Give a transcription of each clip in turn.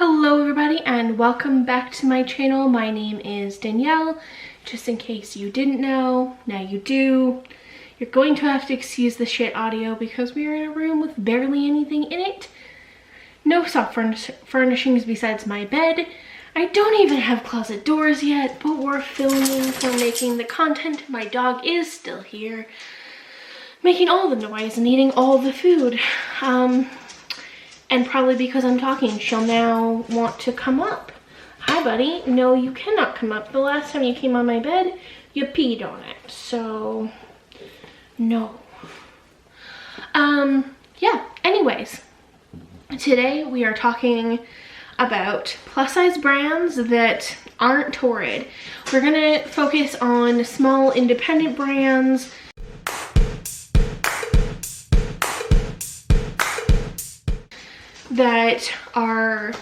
Hello everybody and welcome back to my channel. My name is Danielle. Just in case you didn't know, now you do. You're going to have to excuse the shit audio because we are in a room with barely anything in it. No soft furnishings besides my bed. I don't even have closet doors yet, but we're filming for making the content. My dog is still here, making all the noise and eating all the food. And probably because I'm talking, she'll now want to come up. Hi, buddy. No, you cannot come up. The last time you came on my bed, you peed on it. So, no. Yeah, anyways. Today we are talking about plus-size brands that aren't Torrid. We're gonna focus on small independent brands that are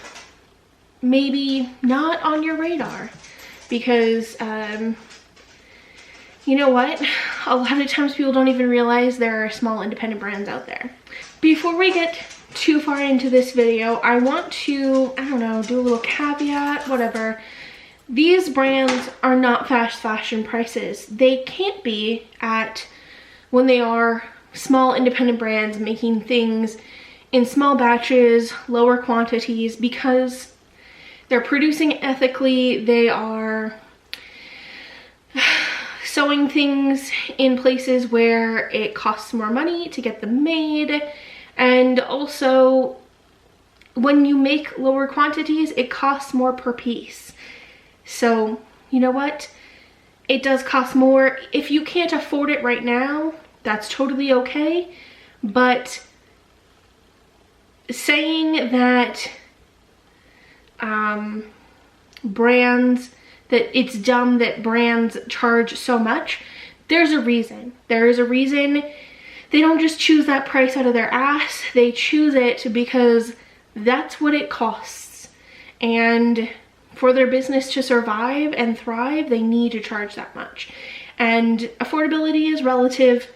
maybe not on your radar because you know what, a lot of times people don't even realize there are small independent brands out there. Before we get too far into this video, I want to, I don't know, do a little caveat, whatever. These brands are not fast fashion prices. They can't be at when they are small independent brands making things in small batches, lower quantities, because they're producing ethically. They are sewing things in places where it costs more money to get them made. And also, when you make lower quantities, it costs more per piece. So, you know what? It does cost more. If you can't afford it right now, that's totally okay. But saying that brands, that it's dumb that brands charge so much, there's a reason. There is a reason. They don't just choose that price out of their ass. They choose it because that's what it costs. And for their business to survive and thrive, they need to charge that much. And affordability is relative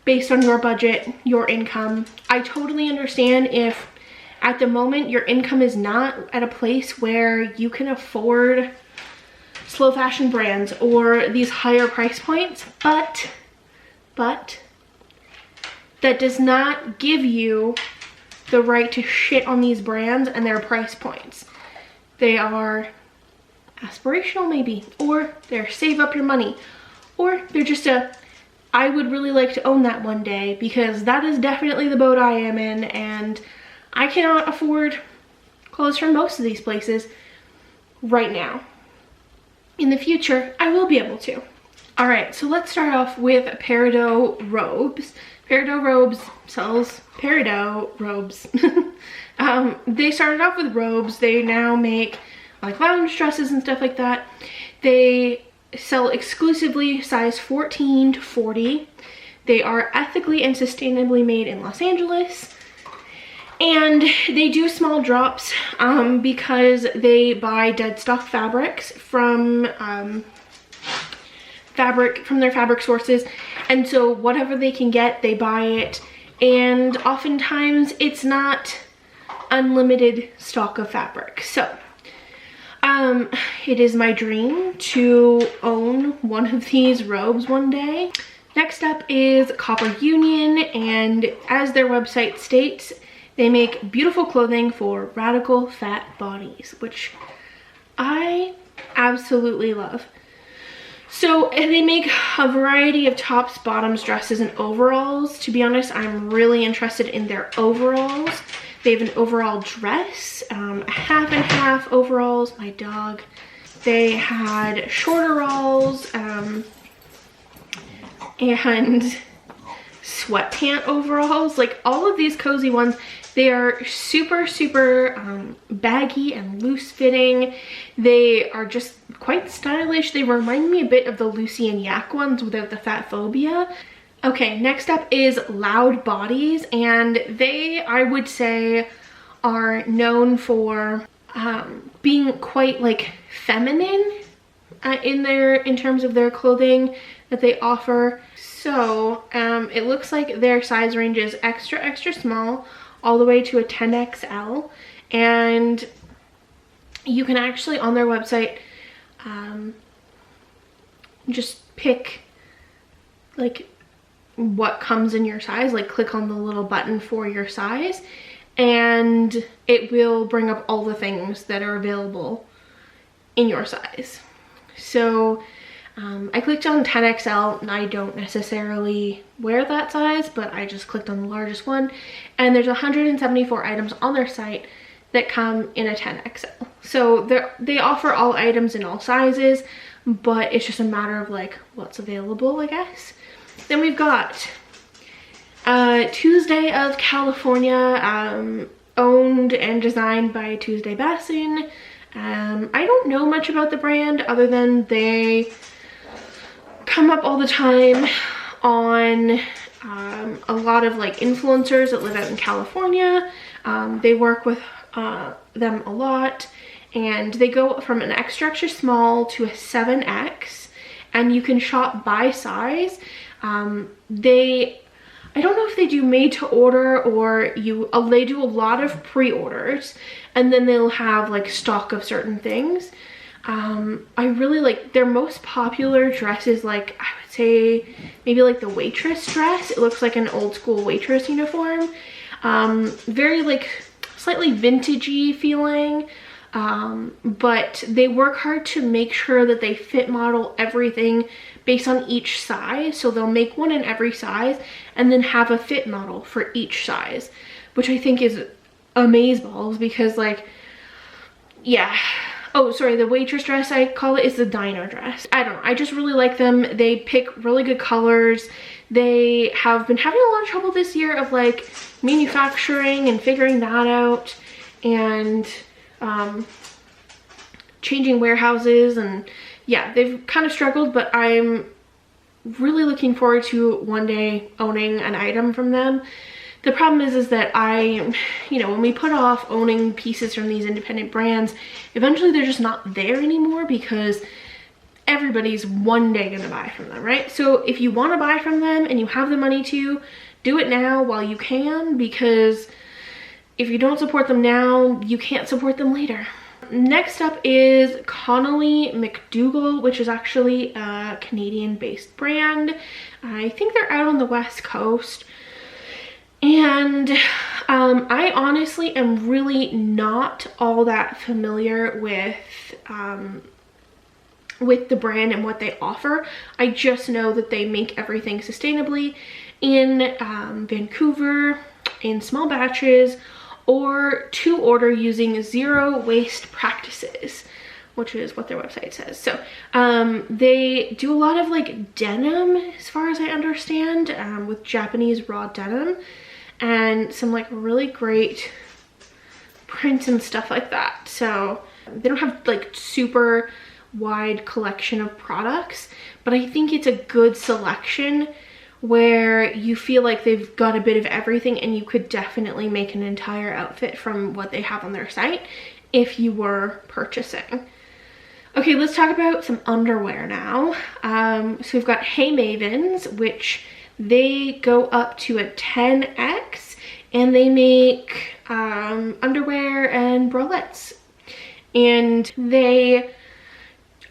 based on your budget, your income. I totally understand if at the moment your income is not at a place where you can afford slow fashion brands or these higher price points, but that does not give you the right to shit on these brands and their price points. They are aspirational maybe, or they're save up your money, or they're just I would really like to own that one day, because that is definitely the boat I am in, and I cannot afford clothes from most of these places right now. In the future, I will be able to. All right, so let's start off with peridot robes. Peridot robes sells peridot robes. They started off with robes. They now make like lounge dresses and stuff like that. They sell exclusively size 14 to 40. They are ethically and sustainably made in Los Angeles. And they do small drops because they buy dead stock fabrics from their fabric sources, and so whatever they can get, they buy it. And oftentimes it's not unlimited stock of fabric. So it is my dream to own one of these robes one day. Next up is Copper Union, and as their website states, they make beautiful clothing for radical fat bodies, which I absolutely love. So they make a variety of tops, bottoms, dresses, and overalls. To be honest, I'm really interested in their overalls. They have an overall dress, half and half overalls, my dog. They had shorteralls, and sweatpant overalls. Like all of these cozy ones, they are super baggy and loose fitting. They are just quite stylish. They remind me a bit of the Lucy and Yak ones without the fat phobia. Okay, next up is Loud Bodies, and they, I would say, are known for being quite like feminine in terms of their clothing that they offer. So it looks like their size range is extra small all the way to a 10XL, and you can actually on their website just pick like what comes in your size, like click on the little button for your size, and it will bring up all the things that are available in your size. So I clicked on 10XL, and I don't necessarily wear that size, but I just clicked on the largest one, and there's 174 items on their site that come in a 10XL. So they offer all items in all sizes, but it's just a matter of like what's available, I guess. Then we've got Tuesday of California, owned and designed by Tuesday Basin. I don't know much about the brand other than they come up all the time on a lot of like influencers that live out in California. They work with them a lot, and they go from an extra small to a 7X, and you can shop by size. I don't know if they do made to order or they do a lot of pre-orders, and then they'll have like stock of certain things. I really like their most popular dresses, like I would say maybe like the waitress dress. It looks like an old school waitress uniform. Very like slightly vintagey feeling. But they work hard to make sure that they fit model everything based on each size. So they'll make one in every size and then have a fit model for each size, which I think is amazeballs, because like, yeah. Oh, sorry, the waitress dress I call it is the diner dress. I don't know, I just really like them. They pick really good colors. They have been having a lot of trouble this year of like manufacturing and figuring that out, and changing warehouses, and yeah, they've kind of struggled, but I'm really looking forward to one day owning an item from them. The problem is that when we put off owning pieces from these independent brands, eventually they're just not there anymore, because everybody's one day gonna buy from them, right? So if you want to buy from them and you have the money to, do it now while you can, because if you don't support them now, you can't support them later. Next up is Connolly McDougall, which is actually a Canadian-based brand. I think they're out on the West Coast. And I honestly am really not all that familiar with the brand and what they offer. I just know that they make everything sustainably in Vancouver in small batches, or to order using zero waste practices, which is what their website says. So they do a lot of like denim, as far as I understand, with Japanese raw denim, and some like really great prints and stuff like that. So they don't have like super wide collection of products, but I think it's a good selection where you feel like they've got a bit of everything, and you could definitely make an entire outfit from what they have on their site if you were purchasing. Okay, let's talk about some underwear now. So we've got Hey Mavens, which they go up to a 10X, and they make underwear and bralettes, and they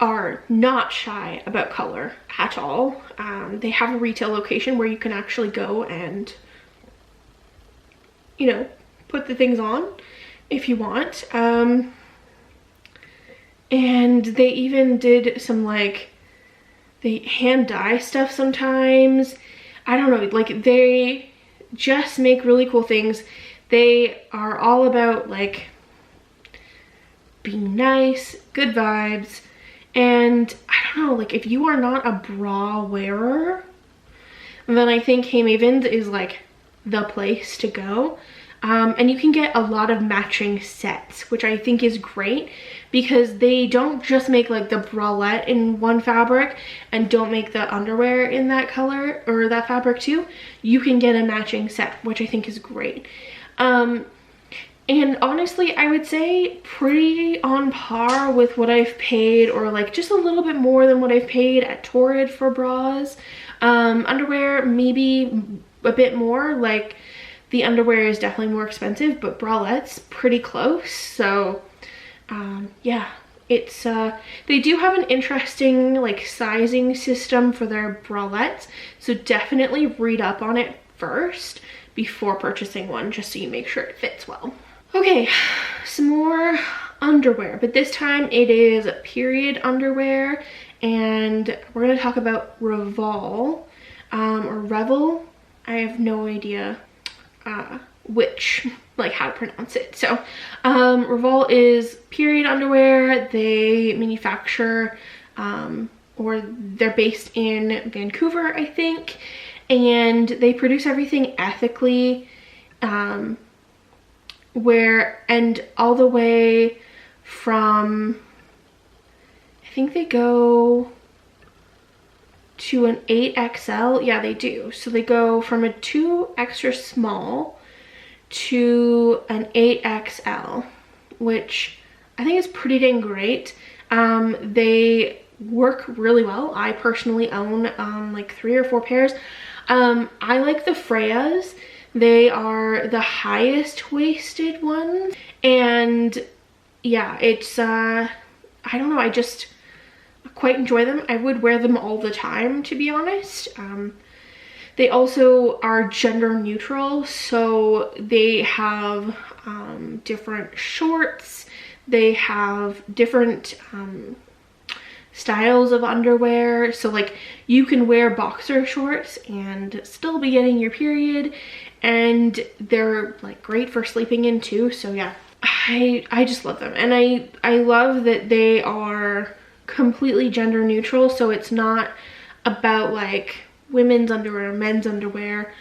are not shy about color at all. They have a retail location where you can actually go and, you know, put the things on if you want. And they even did some like, they hand dye stuff sometimes. I don't know, like they just make really cool things. They are all about like being nice, good vibes. And I don't know, like if you are not a bra wearer, then I think Hey Mavens is like the place to go. And you can get a lot of matching sets, which I think is great, because they don't just make like the bralette in one fabric and don't make the underwear in that color or that fabric too. You can get a matching set, which I think is great. And honestly, I would say pretty on par with what I've paid, or like just a little bit more than what I've paid at Torrid for bras. Underwear, maybe a bit more. Like the underwear is definitely more expensive, but bralettes pretty close. So Yeah, it's they do have an interesting like sizing system for their bralettes, so definitely read up on it first before purchasing one, just so you make sure it fits well. Okay, some more underwear, but this time it is period underwear, and we're going to talk about Revel, or Revel. I have no idea which, like, how to pronounce it. So Revel is period underwear. They manufacture, or they're based in Vancouver, I think, and they produce everything ethically, and all the way from, I think they go to an 8XL. Yeah, they do. So they go from a 2 extra small to an 8XL, which I think is pretty dang great. They work really well. I personally own like 3 or 4 pairs. I like the Freyas. They are the highest waisted ones, and yeah, it's I don't know, I just quite enjoy them. I would wear them all the time, to be honest. They also are gender neutral, so they have different shorts. They have different styles of underwear, so like you can wear boxer shorts and still be getting your period, and they're like great for sleeping in too. So yeah, I just love them, and I love that they are completely gender neutral, so it's not about like women's underwear, men's underwear,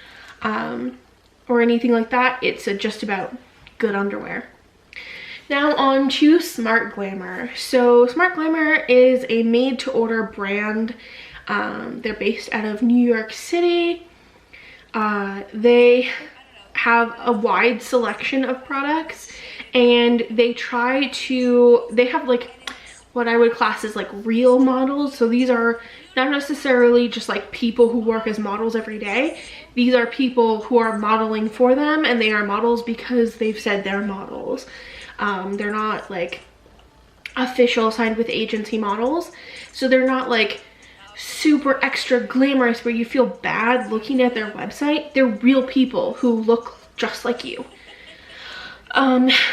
or anything like that. It's just about good underwear. Now on to Smart Glamour. So Smart Glamour is a made-to-order brand. They're based out of New York City. They have a wide selection of products, and they have like what I would class as like real models. So these are not necessarily just like people who work as models every day. These are people who are modeling for them, and they are models because they've said they're models. They're not like official signed with agency models, so they're not like super extra glamorous where you feel bad looking at their website. They're real people who look just like you.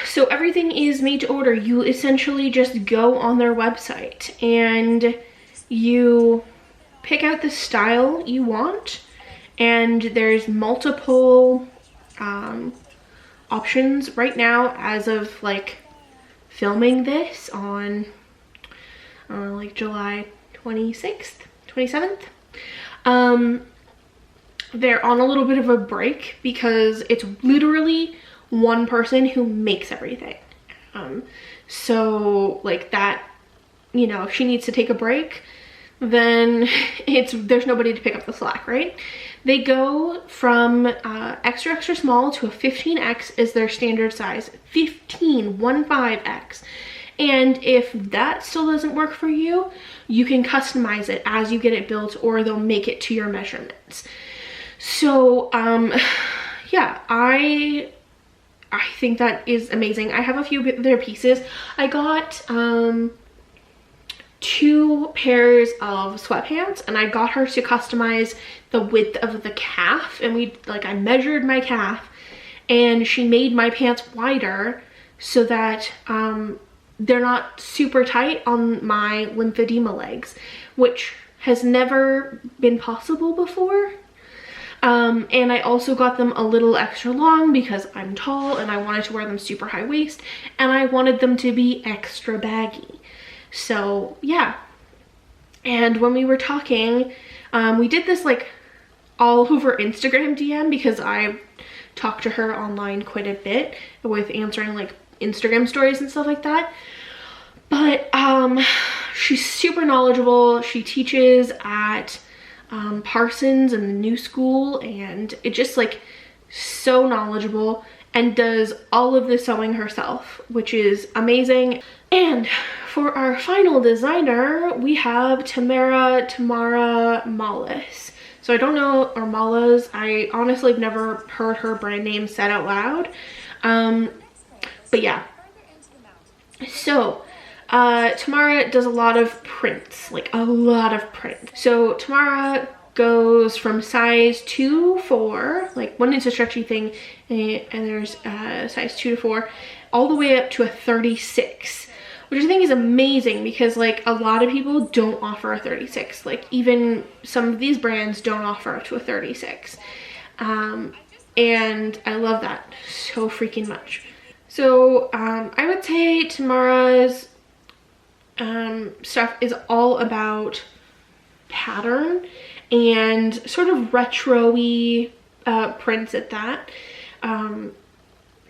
So everything is made to order. You essentially just go on their website and you pick out the style you want, and there's multiple options right now as of like filming this on like July 26th, 27th. They're on a little bit of a break because it's literally one person who makes everything. So like that, you know, if she needs to take a break, then there's nobody to pick up the slack, right? They go from extra small to a 15X is their standard size. 15X. And if that still doesn't work for you, you can customize it as you get it built, or they'll make it to your measurements. So yeah, I think that is amazing. I have a few of their pieces. I got 2 pairs of sweatpants, and I got her to customize the width of the calf, and I measured my calf, and she made my pants wider so that they're not super tight on my lymphedema legs, which has never been possible before. And I also got them a little extra long because I'm tall and I wanted to wear them super high waist, and I wanted them to be extra baggy. So yeah. And when we were talking, we did this like all over Instagram DM because I talked to her online quite a bit with answering like Instagram stories and stuff like that. But she's super knowledgeable. She teaches at Parsons and the New School, and it just like so knowledgeable, and does all of the sewing herself, which is amazing. And for our final designer, we have Tamara Mallis. So I don't know, or Mallis, I honestly have never heard her brand name said out loud. But yeah, So Tamara does a lot of prints, like a lot of prints. So Tamara goes from size 2 to 4, like one is a stretchy thing, and there's size 2 to 4, all the way up to a 36, which I think is amazing because like a lot of people don't offer a 36. Like even some of these brands don't offer up to a 36. And I love that so freaking much. So I would say Tamara's stuff is all about pattern and sort of retro-y prints at that.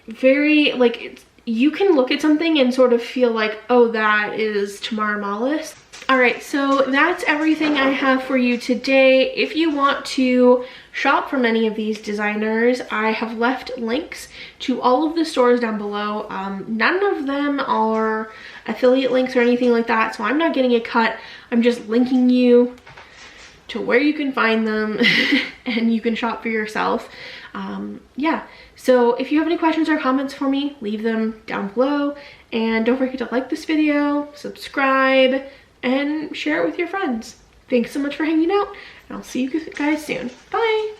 Very like it's, you can look at something and sort of feel like, oh, that is Tamara Mallis. All right, so that's everything I have for you today. If you want to shop from any of these designers, I have left links to all of the stores down below. None of them are affiliate links or anything like that, so I'm not getting a cut. I'm just linking you to where you can find them and you can shop for yourself. Yeah, so if you have any questions or comments for me, leave them down below, and don't forget to like this video, subscribe, and share it with your friends. Thanks so much for hanging out, and I'll see you guys soon. Bye!